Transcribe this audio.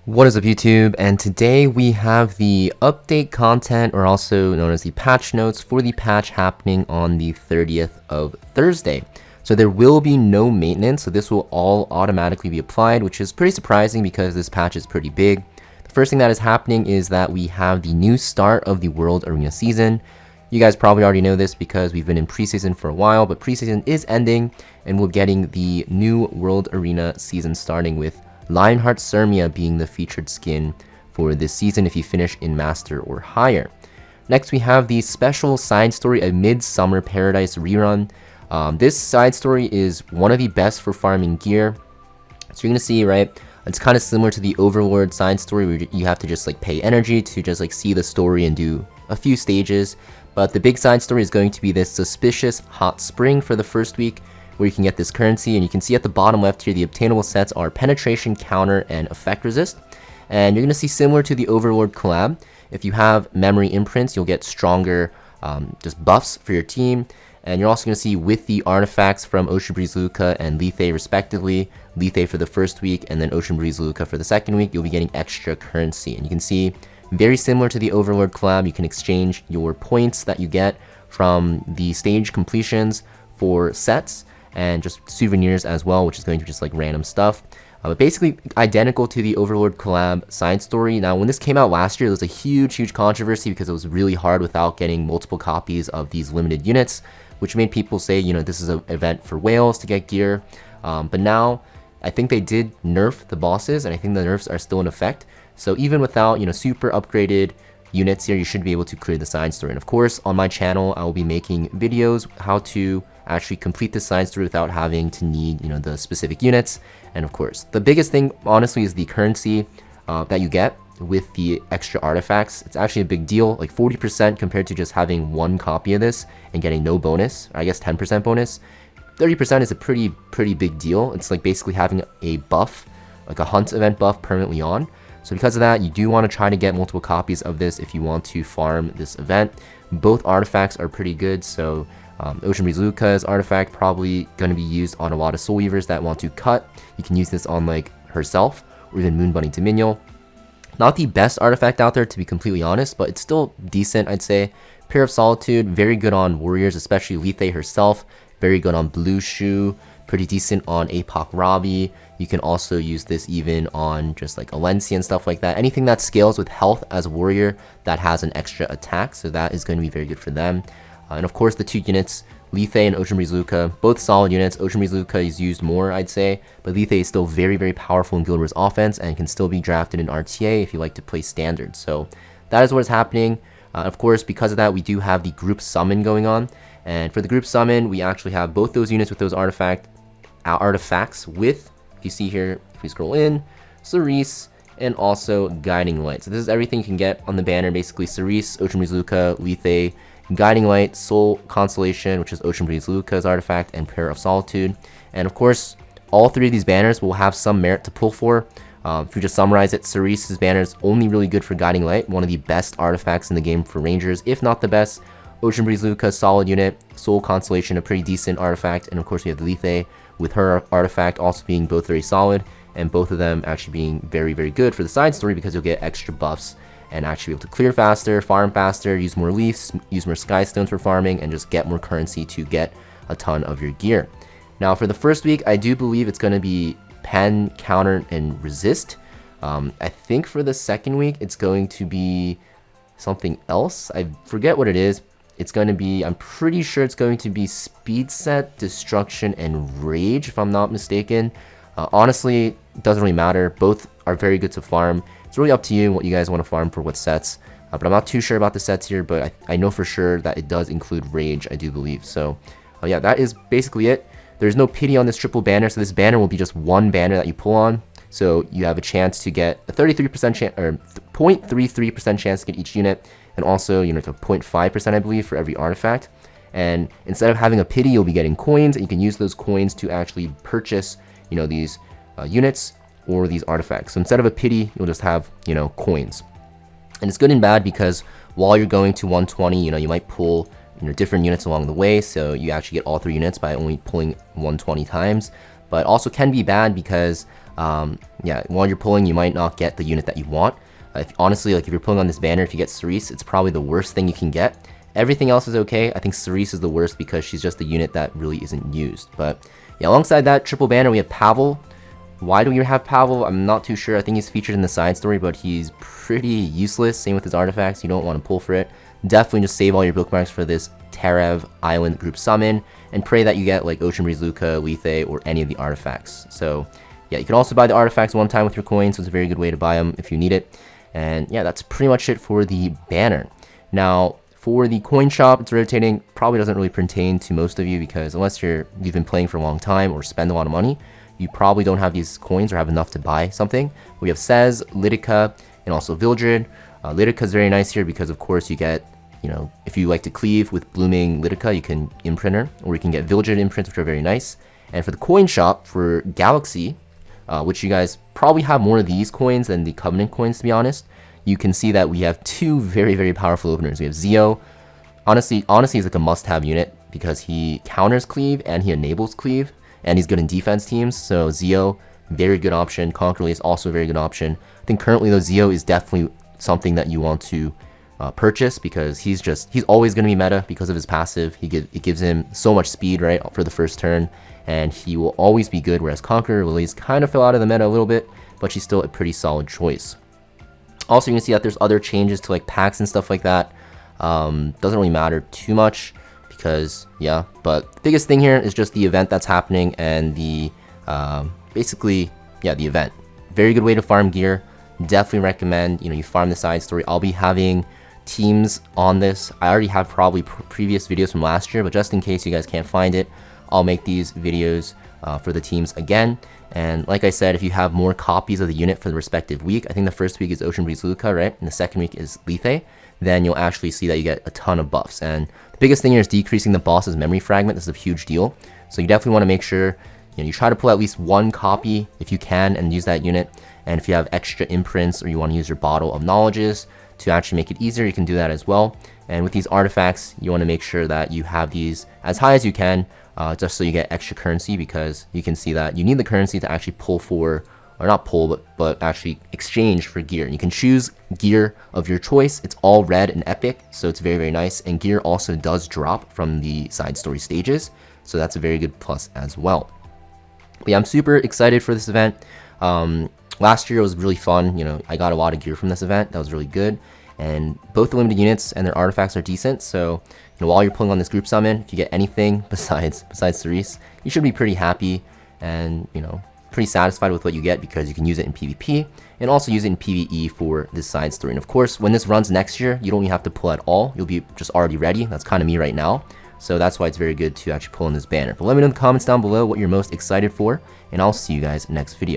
What is up, YouTube? And today we have the update content, or also known as the patch notes, for the patch happening on the 30th of Thursday. So there will be no maintenance, so this will all automatically be applied, which is pretty surprising because this patch is pretty big. The first thing that is happening is that we have the new start of the World Arena season. You guys probably already know this because we've been in preseason for a while, but preseason is ending, and we're getting the new World Arena season starting with Lionheart Sirmia being the featured skin for this season if you finish in Master or higher. Next, we have the special side story, a Midsummer Paradise rerun. This side story is one of the best for farming gear. So you're going to see, right, it's kind of similar to the Overlord side story where you have to just like pay energy to just like see the story and do a few stages. But the big side story is going to be this Suspicious Hot Spring for the first week, where you can get this currency, and you can see at the bottom left here the obtainable sets are Penetration, Counter, and Effect Resist. And you're going to see similar to the Overlord collab, if you have Memory Imprints, you'll get stronger just buffs for your team. And you're also going to see with the artifacts from Ocean Breeze Luca and Lethe respectively, Lethe for the first week and then Ocean Breeze Luca for the second week, you'll be getting extra currency. And you can see, very similar to the Overlord collab, you can exchange your points that you get from the stage completions for sets and just souvenirs as well, which is going to be just like random stuff. But basically identical to the Overlord collab side story. Now, when this came out last year, there was a huge controversy because it was really hard without getting multiple copies of these limited units, which made people say, you know, this is an event for whales to get gear. But now, I think they did nerf the bosses, and I think the nerfs are still in effect. So even without, you know, super upgraded units here, you should be able to clear the side story. And of course, on my channel, I will be making videos how to actually complete the side story without having to need, you know, the specific units. And of course, the biggest thing, honestly, is the currency that you get with the extra artifacts. It's actually a big deal, like 40% compared to just having one copy of this and getting no bonus, or I guess 10% bonus. 30% is a pretty big deal. It's like basically having a buff, like a hunt event buff permanently on. So because of that, you do want to try to get multiple copies of this if you want to farm this event. Both artifacts are pretty good, so Ocean Breeze Luca's artifact probably going to be used on a lot of Soul Weavers that want to cut. You can use this on like herself or even Moon Bunny Dominion. Not the best artifact out there, to be completely honest, but it's still decent, I'd say. Pair of Solitude, very good on warriors, especially Lethe herself. Very good on Blue Shoe, pretty decent on Apoc Robbie. You can also use this even on just like Alencia and stuff like that. Anything that scales with health as a warrior that has an extra attack, so that is going to be very good for them. And of course, the two units, Lethe and Ocean Breeze Luca, both solid units. Ocean Breeze Luca is used more, I'd say, but Lethe is still very powerful in Guild Wars offense and can still be drafted in RTA if you like to play standard. So that is what is happening. Of course, because of that, we do have the group summon going on. And for the group summon, we actually have both those units with those artifacts with, if you see here, if we scroll in, Cerise, and also Guiding Light. So this is everything you can get on the banner, basically Cerise, Ocean Breeze Luca, Lethe, Guiding Light, Soul Constellation, which is Ocean Breeze Luca's artifact, and Prayer of Solitude. And of course, all three of these banners will have some merit to pull for. If we just summarize it, Cerise's banner is only really good for Guiding Light, one of the best artifacts in the game for Rangers, if not the best. Ocean Breeze Luca, solid unit. Soul Constellation, a pretty decent artifact. And of course, we have Lethe with her artifact also being both very solid, and both of them actually being very good for the side story because you'll get extra buffs and actually be able to clear faster, farm faster, use more leaves, use more sky stones for farming, and just get more currency to get a ton of your gear. Now, for the first week, I do believe it's going to be Pen, Counter, and Resist. I think for the second week, it's going to be something else. I forget what it is. It's going to be, I'm pretty sure it's going to be Speed Set, Destruction, and Rage, if I'm not mistaken. Honestly, it doesn't really matter. Both are very good to farm. It's really up to you what you guys want to farm for what sets. But I'm not too sure about the sets here, but I know for sure that it does include Rage, I do believe. So, yeah, that is basically it. There's no pity on this triple banner, so this banner will be just one banner that you pull on. So you have a chance to get a 33% chance, or 0.33% chance to get each unit, and also, you know, to 0.5%, I believe, for every artifact. And instead of having a pity, you'll be getting coins, and you can use those coins to actually purchase, you know, these units or these artifacts. So instead of a pity, you'll just have, you know, coins. And it's good and bad because while you're going to 120, you know, you might pull, you know, different units along the way, so you actually get all three units by only pulling 120 times. But also can be bad because Yeah, while you're pulling, you might not get the unit that you want. Honestly, like if you're pulling on this banner, if you get Cerise, it's probably the worst thing you can get. Everything else is okay. I think Cerise is the worst because she's just a unit that really isn't used. But yeah, alongside that triple banner, we have Pavel. Why do we have Pavel? I'm not too sure. I think he's featured in the side story, but he's pretty useless. Same with his artifacts. You don't want to pull for it. Definitely just save all your bookmarks for this Terev Island group summon and pray that you get like Ocean Breeze Luca, Lethe, or any of the artifacts. So yeah, you can also buy the artifacts one time with your coins, so it's a very good way to buy them if you need it. And yeah, that's pretty much it for the banner. Now, for the coin shop, it's rotating. Probably doesn't really pertain to most of you because unless you've been playing for a long time or spend a lot of money, you probably don't have these coins or have enough to buy something. We have Sez, Lidica, and also Vildred. Lidica is very nice here because, of course, you get, if you like to cleave with blooming Lidica, you can imprint her, or you can get Vildred imprints, which are very nice. And for the coin shop, for Galaxy, which you guys probably have more of these coins than the Covenant coins, to be honest, you can see that we have two very, very powerful openers. We have Zio. Honestly, he's like a must-have unit because he counters cleave and he enables cleave, and he's good in defense teams. So Zio, very good option. Conqueror is also a very good option. I think currently though, Zio is definitely something that you want to purchase because he's always going to be meta because of his passive. It gives him so much speed right for the first turn, and he will always be good. Whereas Conqueror Lily's kind of fell out of the meta a little bit, but she's still a pretty solid choice. Also, you can see that there's other changes to like packs and stuff like that. Doesn't really matter too much because yeah, but the biggest thing here is just the event that's happening and the basically yeah, the event. Very good way to farm gear. Definitely recommend you farm the side story. I'll be having teams on this. I already have probably previous videos from last year, but just in case you guys can't find it, I'll make these videos for the teams again. And like I said, if you have more copies of the unit for the respective week, I think the first week is Ocean Breeze Luca, right? And the second week is Lethe, then you'll actually see that you get a ton of buffs. And the biggest thing here is decreasing the boss's memory fragment. This is a huge deal. So you definitely want to make sure you try to pull at least one copy if you can and use that unit. And if you have extra imprints or you want to use your bottle of knowledges to actually make it easier, you can do that as well. And with these artifacts, you want to make sure that you have these as high as you can, just so you get extra currency, because you can see that you need the currency to actually pull for, or not pull, but actually exchange for gear. You can choose gear of your choice. It's all red and epic, so it's very, very nice. And gear also does drop from the side story stages, so that's a very good plus as well. But yeah, I'm super excited for this event. Last year it was really fun. I got a lot of gear from this event. That was really good. And both the limited units and their artifacts are decent. So while you're pulling on this group summon, if you get anything besides Cerise, you should be pretty happy and pretty satisfied with what you get, because you can use it in PvP and also use it in PvE for this side story. And of course, when this runs next year, you don't even have to pull at all. You'll be just already ready. That's kind of me right now. So that's why it's very good to actually pull in this banner. But let me know in the comments down below what you're most excited for, and I'll see you guys next video.